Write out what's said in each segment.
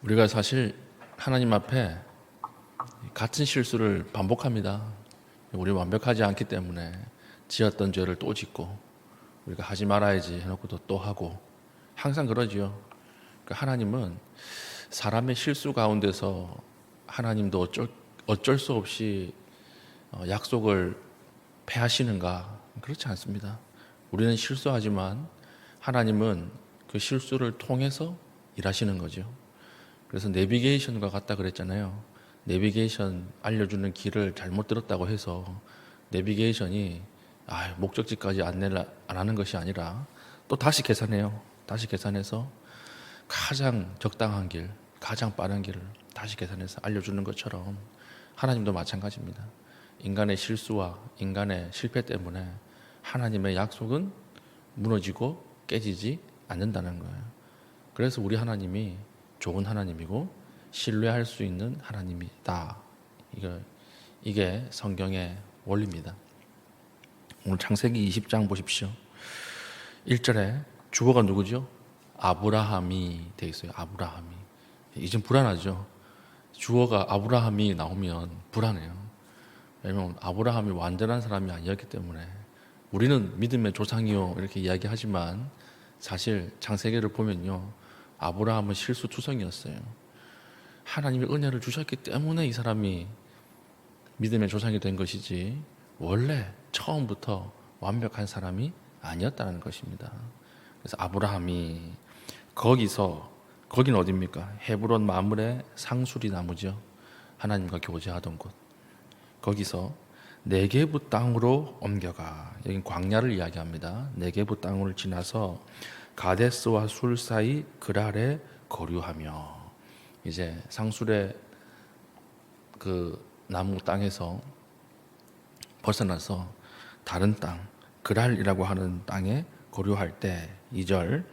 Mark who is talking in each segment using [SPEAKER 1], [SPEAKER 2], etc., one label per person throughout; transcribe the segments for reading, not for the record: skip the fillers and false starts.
[SPEAKER 1] 우리가 사실 하나님 앞에 같은 실수를 반복합니다. 우리 완벽하지 않기 때문에 지었던 죄를 또 짓고 우리가 하지 말아야지 해놓고도 또 하고 항상 그러지요. 그러니까 하나님은 사람의 실수 가운데서 하나님도 어쩔 수 없이 약속을 패하시는가? 그렇지 않습니다. 우리는 실수하지만 하나님은 그 실수를 통해서 일하시는 거죠. 그래서 내비게이션과 같다 그랬잖아요. 내비게이션 알려주는 길을 잘못 들었다고 해서 내비게이션이 목적지까지 안내를 안 하는 것이 아니라 또 다시 계산해요. 다시 계산해서 가장 적당한 길, 가장 빠른 길을 다시 계산해서 알려주는 것처럼 하나님도 마찬가지입니다. 인간의 실수와 인간의 실패 때문에 하나님의 약속은 무너지고 깨지지 않는다는 거예요. 그래서 우리 하나님이 좋은 하나님이고 신뢰할 수 있는 하나님이다. 이게 성경의 원리입니다. 오늘 창세기 20장 보십시오. 1절에 주어가 누구죠? 아브라함이 되어 있어요. 아브라함이. 이젠 불안하죠. 주어가 아브라함이 나오면 불안해요. 왜냐하면 아브라함이 완전한 사람이 아니었기 때문에 우리는 믿음의 조상이요 이렇게 이야기하지만 사실 창세기를 보면요, 아브라함은 실수투성이었어요. 하나님이 은혜를 주셨기 때문에 이 사람이 믿음의 조상이 된 것이지 원래 처음부터 완벽한 사람이 아니었다는 것입니다. 그래서 아브라함이 거긴 어디입니까? 헤브론 마물의 상수리 나무죠. 하나님과 교제하던 곳. 거기서 네게부 땅으로 옮겨가. 여긴 광야를 이야기합니다. 네게부 땅을 지나서 가데스와 술 사이 그랄에 거류하며, 이제 상술의 그 나무 땅에서 벗어나서 다른 땅, 그랄이라고 하는 땅에 거류할 때 2절,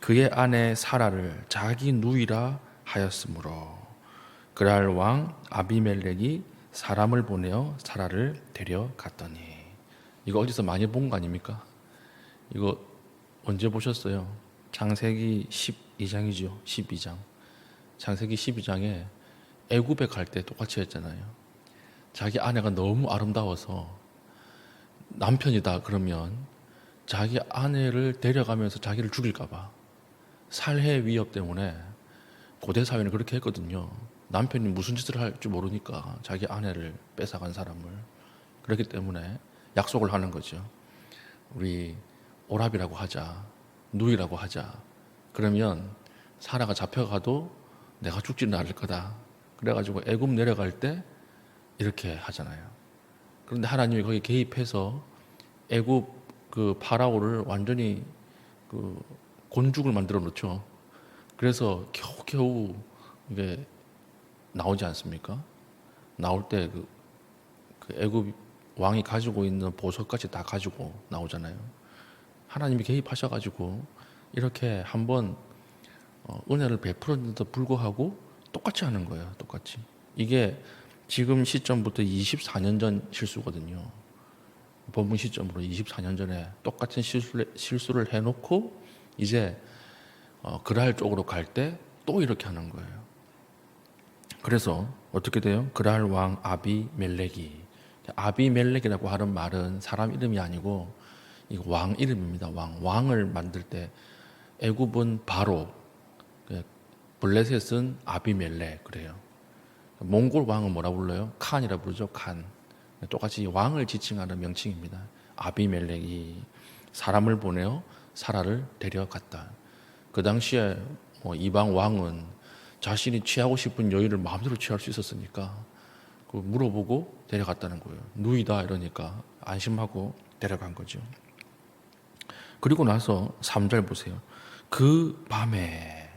[SPEAKER 1] 그의 아내 사라를 자기 누이라 하였으므로 그랄 왕 아비멜렉이 사람을 보내어 사라를 데려갔더니. 이거 어디서 많이 본 거 아닙니까? 이거 언제 보셨어요? 창세기 12장이죠. 12장. 창세기 12장에 애굽에 갈 때 똑같이 했잖아요. 자기 아내가 너무 아름다워서 남편이다 그러면 자기 아내를 데려가면서 자기를 죽일까 봐 살해 위협 때문에 고대 사회는 그렇게 했거든요. 남편이 무슨 짓을 할지 모르니까 자기 아내를 뺏어간 사람을. 그렇기 때문에 약속을 하는 거죠. 우리 오랍이라고 하자, 누이라고 하자. 그러면 사라가 잡혀가도 내가 죽지는 않을 거다. 그래가지고 애굽 내려갈 때 이렇게 하잖아요. 그런데 하나님이 거기 개입해서 애굽 그 파라오를 완전히 그 곤죽을 만들어 놓죠. 그래서 겨우겨우 이게 나오지 않습니까? 나올 때 그 애굽 왕이 가지고 있는 보석까지 다 가지고 나오잖아요. 하나님이 개입하셔가지고 이렇게 한번 은혜를 베풀었는데도 불구하고 똑같이 하는 거예요. 똑같이. 이게 지금 시점부터 24년 전 실수거든요. 본문 시점으로 24년 전에 똑같은 실수를 해놓고 이제 그랄 쪽으로 갈 때 또 이렇게 하는 거예요. 그래서 어떻게 돼요? 그랄 왕 아비멜렉이. 아비멜렉이라고 하는 말은 사람 이름이 아니고 이거 왕 이름입니다. 왕을 만들 때 애굽은 바로, 블레셋은 아비멜렉 그래요. 몽골 왕은 뭐라 불러요? 칸이라 부르죠. 칸. 똑같이 왕을 지칭하는 명칭입니다. 아비멜렉이 사람을 보내어 사라를 데려갔다. 그 당시에 이방 왕은 자신이 취하고 싶은 여인을 마음대로 취할 수 있었으니까 그 물어보고 데려갔다는 거예요. 누이다 이러니까 안심하고 데려간 거죠. 그리고 나서 3절 보세요. 그 밤에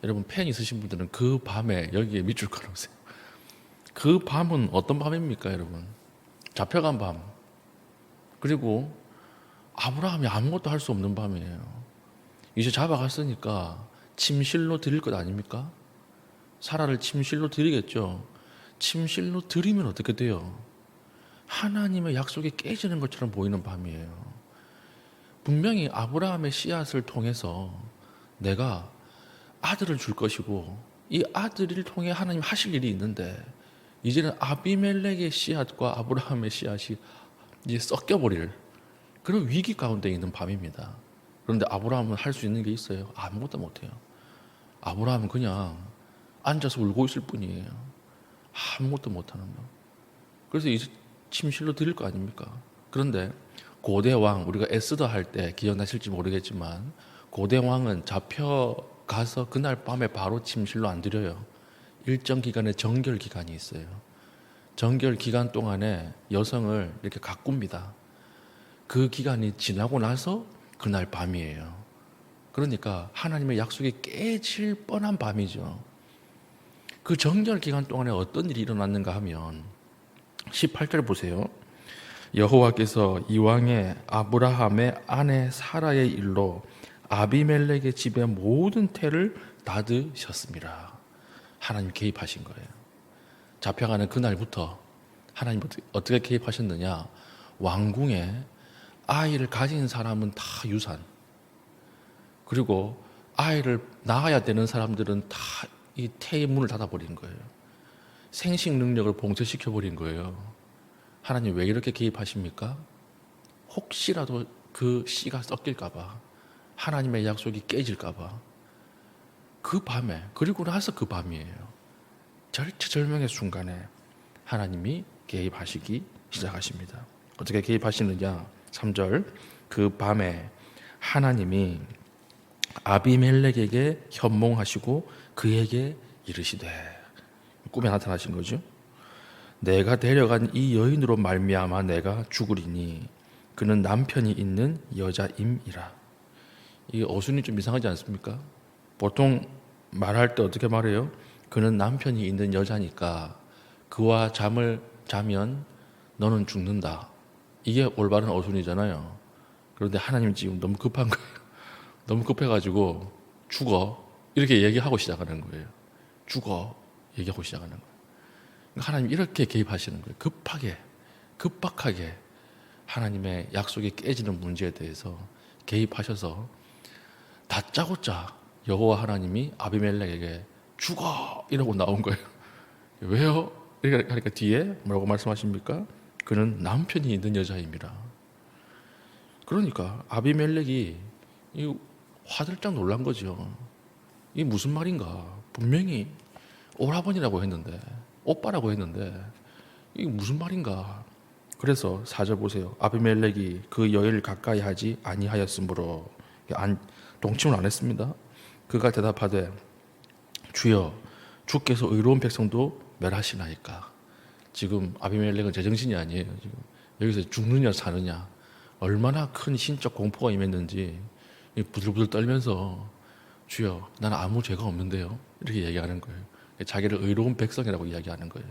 [SPEAKER 1] 여러분 펜 있으신 분들은 그 밤에 여기에 밑줄 그어놓으세요. 그 밤은 어떤 밤입니까 여러분? 잡혀간 밤. 그리고 아브라함이 아무것도 할 수 없는 밤이에요. 이제 잡아갔으니까 침실로 드릴 것 아닙니까? 사라를 침실로 드리겠죠. 침실로 드리면 어떻게 돼요? 하나님의 약속이 깨지는 것처럼 보이는 밤이에요. 분명히 아브라함의 씨앗을 통해서 내가 아들을 줄 것이고 이 아들을 통해 하나님 하실 일이 있는데 이제는 아비멜렉의 씨앗과 아브라함의 씨앗이 이제 섞여버릴 그런 위기 가운데 있는 밤입니다. 그런데 아브라함은 할 수 있는 게 있어요? 아무것도 못해요. 아브라함은 그냥 앉아서 울고 있을 뿐이에요. 아무것도 못하는 거. 그래서 이제 침실로 드릴 거 아닙니까? 그런데 고대 왕, 우리가 에스더 할 때 기억나실지 모르겠지만 고대 왕은 잡혀가서 그날 밤에 바로 침실로 안 드려요. 일정 기간의 정결 기간이 있어요. 정결 기간 동안에 여성을 이렇게 가꿉니다. 그 기간이 지나고 나서 그날 밤이에요. 그러니까 하나님의 약속이 깨질 뻔한 밤이죠. 그 정결 기간 동안에 어떤 일이 일어났는가 하면 18절 보세요. 여호와께서 이왕의 아브라함의 아내 사라의 일로 아비멜렉의 집의 모든 태를 닫으셨습니다. 하나님 개입하신 거예요. 잡혀가는 그날부터 하나님 어떻게 개입하셨느냐? 왕궁에 아이를 가진 사람은 다 유산, 그리고 아이를 낳아야 되는 사람들은 다 이 태의 문을 닫아버린 거예요. 생식 능력을 봉쇄시켜 버린 거예요. 하나님 왜 이렇게 개입하십니까? 혹시라도 그 씨가 섞일까봐, 하나님의 약속이 깨질까봐. 그 밤에, 그리고 나서 그 밤이에요. 절체절명의 순간에 하나님이 개입하시기 시작하십니다. 어떻게 개입하시느냐? 3절, 그 밤에 하나님이 아비멜렉에게 현몽하시고 그에게 이르시되, 꿈에 나타나신 거죠. 내가 데려간 이 여인으로 말미암아 내가 죽으리니 그는 남편이 있는 여자임이라. 이 어순이 좀 이상하지 않습니까? 보통 말할 때 어떻게 말해요? 그는 남편이 있는 여자니까 그와 잠을 자면 너는 죽는다. 이게 올바른 어순이잖아요. 그런데 하나님 지금 너무 급한 거예요. 너무 급해가지고 죽어 이렇게 얘기하고 시작하는 거예요. 죽어 얘기하고 시작하는 거예요. 하나님 이렇게 개입하시는 거예요. 급박하게 하나님의 약속이 깨지는 문제에 대해서 개입하셔서 다짜고짜 여호와 하나님이 아비멜렉에게 죽어 이러고 나온 거예요. 왜요? 그러니까 뒤에 뭐라고 말씀하십니까? 그는 남편이 있는 여자임이라. 그러니까 아비멜렉이 화들짝 놀란 거죠. 이게 무슨 말인가? 분명히 오라버니라고 했는데, 오빠라고 했는데 이게 무슨 말인가? 그래서 4절 보세요. 아비멜렉이 그 여인을 가까이 하지 아니하였으므로, 동침을 안 했습니다. 그가 대답하되 주여 주께서 의로운 백성도 멸하시나이까. 지금 아비멜렉은 제정신이 아니에요. 지금 여기서 죽느냐 사느냐, 얼마나 큰 신적 공포가 임했는지 부들부들 떨면서 주여 나는 아무 죄가 없는데요 이렇게 얘기하는 거예요. 자기를 의로운 백성이라고 이야기하는 거예요.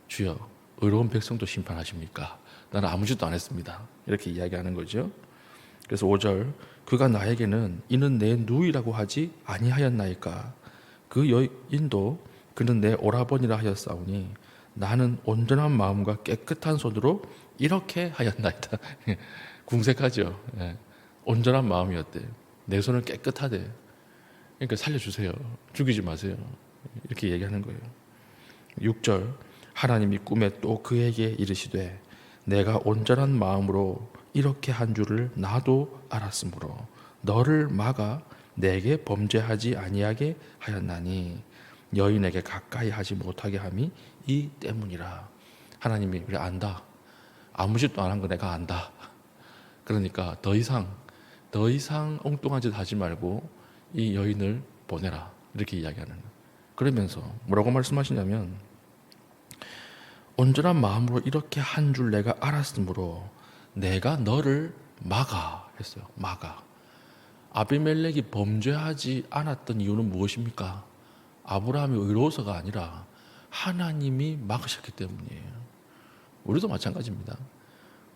[SPEAKER 1] 주여 의로운 백성도 심판하십니까? 나는 아무 짓도 안 했습니다 이렇게 이야기하는 거죠. 그래서 5절, 그가 나에게는 이는 내 누이라고 하지 아니하였나이까. 그 여인도 그는 내 오라버니라 하였사오니 나는 온전한 마음과 깨끗한 손으로 이렇게 하였나이다. 궁색하죠. 예. 온전한 마음이었대. 내 손은 깨끗하대. 그러니까 살려주세요. 죽이지 마세요. 이렇게 얘기하는 거예요. 6절, 하나님이 꿈에 또 그에게 이르시되 내가 온전한 마음으로 이렇게 한 줄을 나도 알았으므로 너를 막아 내게 범죄하지 아니하게 하였나니 여인에게 가까이 하지 못하게 함이 이 때문이라. 하나님이 우리 안다. 아무 짓도 안 한 거 내가 안다. 그러니까 더 이상 엉뚱한 짓 하지 말고 이 여인을 보내라 이렇게 이야기하는 거예요. 그러면서 뭐라고 말씀하시냐면 온전한 마음으로 이렇게 한 줄 내가 알았으므로 내가 너를 막아 했어요. 막아. 아비멜렉이 범죄하지 않았던 이유는 무엇입니까? 아브라함이 의로워서가 아니라 하나님이 막으셨기 때문이에요. 우리도 마찬가지입니다.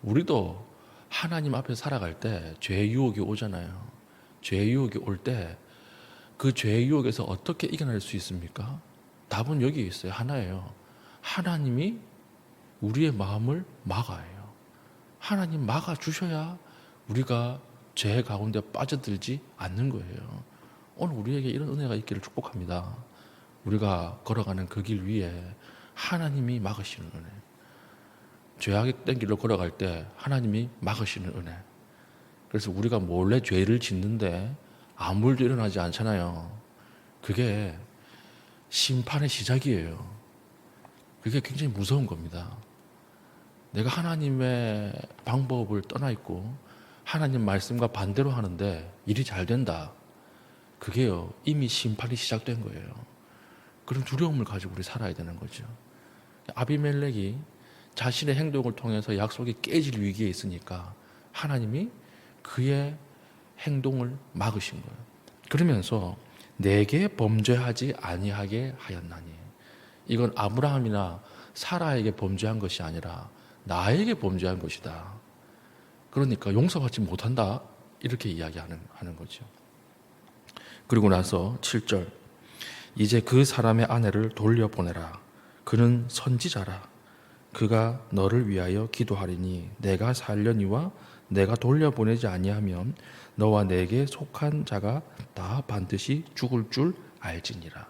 [SPEAKER 1] 우리도 하나님 앞에 살아갈 때 죄의 유혹이 오잖아요. 죄의 유혹이 올 때 그 죄의 유혹에서 어떻게 이겨낼 수 있습니까? 답은 여기 있어요. 하나예요. 하나님이 우리의 마음을 막아요. 하나님 막아주셔야 우리가 죄 가운데 빠져들지 않는 거예요. 오늘 우리에게 이런 은혜가 있기를 축복합니다. 우리가 걸어가는 그 길 위에 하나님이 막으시는 은혜, 죄악된 길로 걸어갈 때 하나님이 막으시는 은혜. 그래서 우리가 몰래 죄를 짓는데 아무 일도 일어나지 않잖아요. 그게 심판의 시작이에요. 그게 굉장히 무서운 겁니다. 내가 하나님의 방법을 떠나 있고 하나님 말씀과 반대로 하는데 일이 잘 된다. 그게요, 이미 심판이 시작된 거예요. 그런 두려움을 가지고 우리 살아야 되는 거죠. 아비멜렉이 자신의 행동을 통해서 약속이 깨질 위기에 있으니까 하나님이 그의 행동을 막으신 거예요. 그러면서 내게 범죄하지 아니하게 하였나니, 이건 아브라함이나 사라에게 범죄한 것이 아니라 나에게 범죄한 것이다. 그러니까 용서받지 못한다, 이렇게 이야기하는 거죠. 그리고 나서 7절, 이제 그 사람의 아내를 돌려보내라. 그는 선지자라. 그가 너를 위하여 기도하리니 내가 살려니와 내가 돌려보내지 아니하면 너와 내게 속한 자가 다 반드시 죽을 줄 알지니라.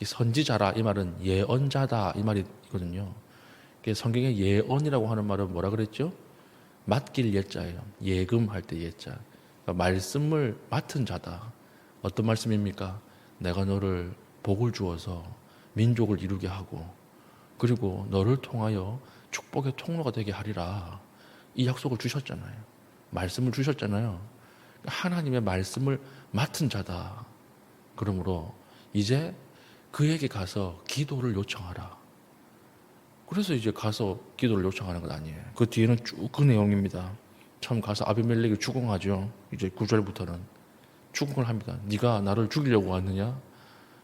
[SPEAKER 1] 이 선지자라, 이 말은 예언자다, 이 말이거든요. 성경에 예언이라고 하는 말은 뭐라 그랬죠? 맡길 예자예요. 예금할 때 예자. 그러니까 말씀을 맡은 자다. 어떤 말씀입니까? 내가 너를 복을 주어서 민족을 이루게 하고, 그리고 너를 통하여 축복의 통로가 되게 하리라. 이 약속을 주셨잖아요. 말씀을 주셨잖아요. 하나님의 말씀을 맡은 자다. 그러므로 이제 그에게 가서 기도를 요청하라. 그래서 이제 가서 기도를 요청하는 건 아니에요. 그 뒤에는 쭉 그 내용입니다. 처음 가서 아비멜렉이 추궁하죠. 이제 9절부터는 추궁을 합니다. 네가 나를 죽이려고 왔느냐?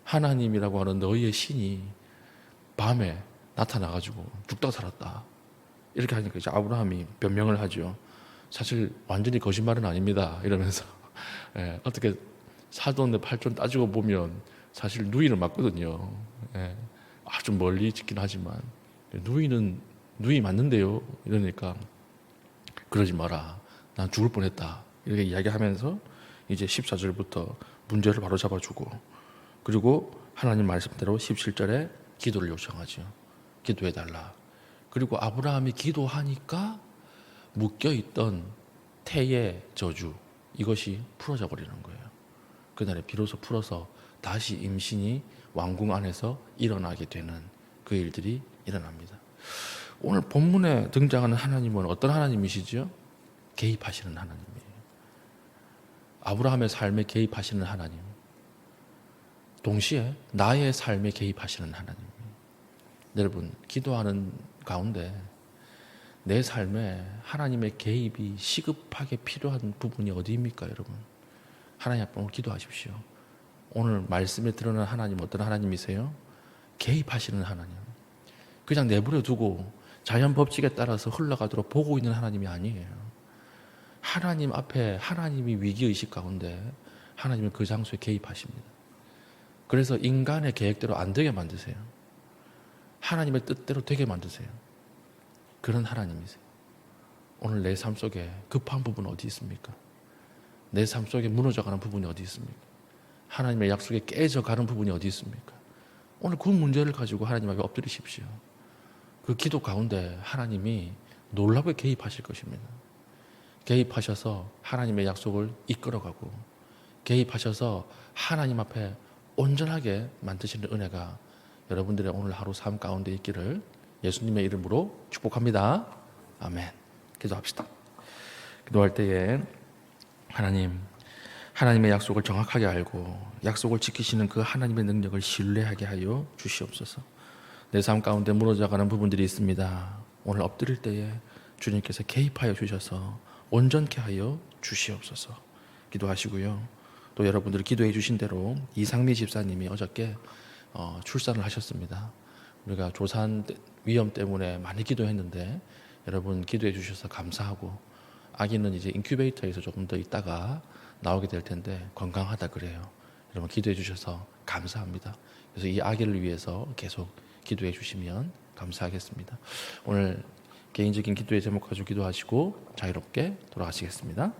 [SPEAKER 1] 하나님이라고 하는 너희의 신이 밤에 나타나가지고 죽다 살았다. 이렇게 하니까 이제 아브라함이 변명을 하죠. 사실 완전히 거짓말은 아닙니다. 이러면서 어떻게 사돈 팔촌 따지고 보면 사실 누이는 맞거든요. 아주 멀리 짓긴 하지만 누이 맞는데요. 이러니까 그러지 마라. 난 죽을 뻔했다. 이렇게 이야기하면서 이제 14절부터 문제를 바로 잡아주고, 그리고 하나님 말씀대로 17절에 기도를 요청하죠. 기도해달라. 그리고 아브라함이 기도하니까 묶여있던 태의 저주, 이것이 풀어져 버리는 거예요. 그날에 비로소 풀어서 다시 임신이 왕궁 안에서 일어나게 되는 그 일들이 일어납니다. 오늘 본문에 등장하는 하나님은 어떤 하나님이시죠? 개입하시는 하나님이에요. 아브라함의 삶에 개입하시는 하나님, 동시에 나의 삶에 개입하시는 하나님. 여러분, 기도하는 가운데 내 삶에 하나님의 개입이 시급하게 필요한 부분이 어디입니까, 여러분? 하나님 앞에 오늘 기도하십시오. 오늘 말씀에 드러난 하나님 어떤 하나님이세요? 개입하시는 하나님. 그냥 내버려 두고 자연 법칙에 따라서 흘러가도록 보고 있는 하나님이 아니에요. 하나님 앞에 하나님이 위기의식 가운데 하나님은 그 장소에 개입하십니다. 그래서 인간의 계획대로 안 되게 만드세요. 하나님의 뜻대로 되게 만드세요. 그런 하나님이세요. 오늘 내 삶 속에 급한 부분 어디 있습니까? 내 삶 속에 무너져가는 부분이 어디 있습니까? 하나님의 약속에 깨져가는 부분이 어디 있습니까? 오늘 그 문제를 가지고 하나님 앞에 엎드리십시오. 그 기도 가운데 하나님이 놀랍게 개입하실 것입니다. 개입하셔서 하나님의 약속을 이끌어가고, 개입하셔서 하나님 앞에 온전하게 만드시는 은혜가 여러분들의 오늘 하루 삶 가운데 있기를 예수님의 이름으로 축복합니다. 아멘. 기도합시다. 기도할 때에 하나님의 약속을 정확하게 알고 약속을 지키시는 그 하나님의 능력을 신뢰하게 하여 주시옵소서. 내 삶 가운데 무너져가는 부분들이 있습니다. 오늘 엎드릴 때에 주님께서 개입하여 주셔서 온전케 하여 주시옵소서. 기도하시고요. 또 여러분들이 기도해 주신 대로 이상미 집사님이 어저께 출산을 하셨습니다. 우리가 조산 위험 때문에 많이 기도했는데 여러분 기도해 주셔서 감사하고, 아기는 이제 인큐베이터에서 조금 더 있다가 나오게 될 텐데 건강하다 그래요. 여러분 기도해 주셔서 감사합니다. 그래서 이 아기를 위해서 계속 기도해 주시면 감사하겠습니다. 오늘 개인적인 기도의 제목 가지고 기도하시고 자유롭게 돌아가시겠습니다.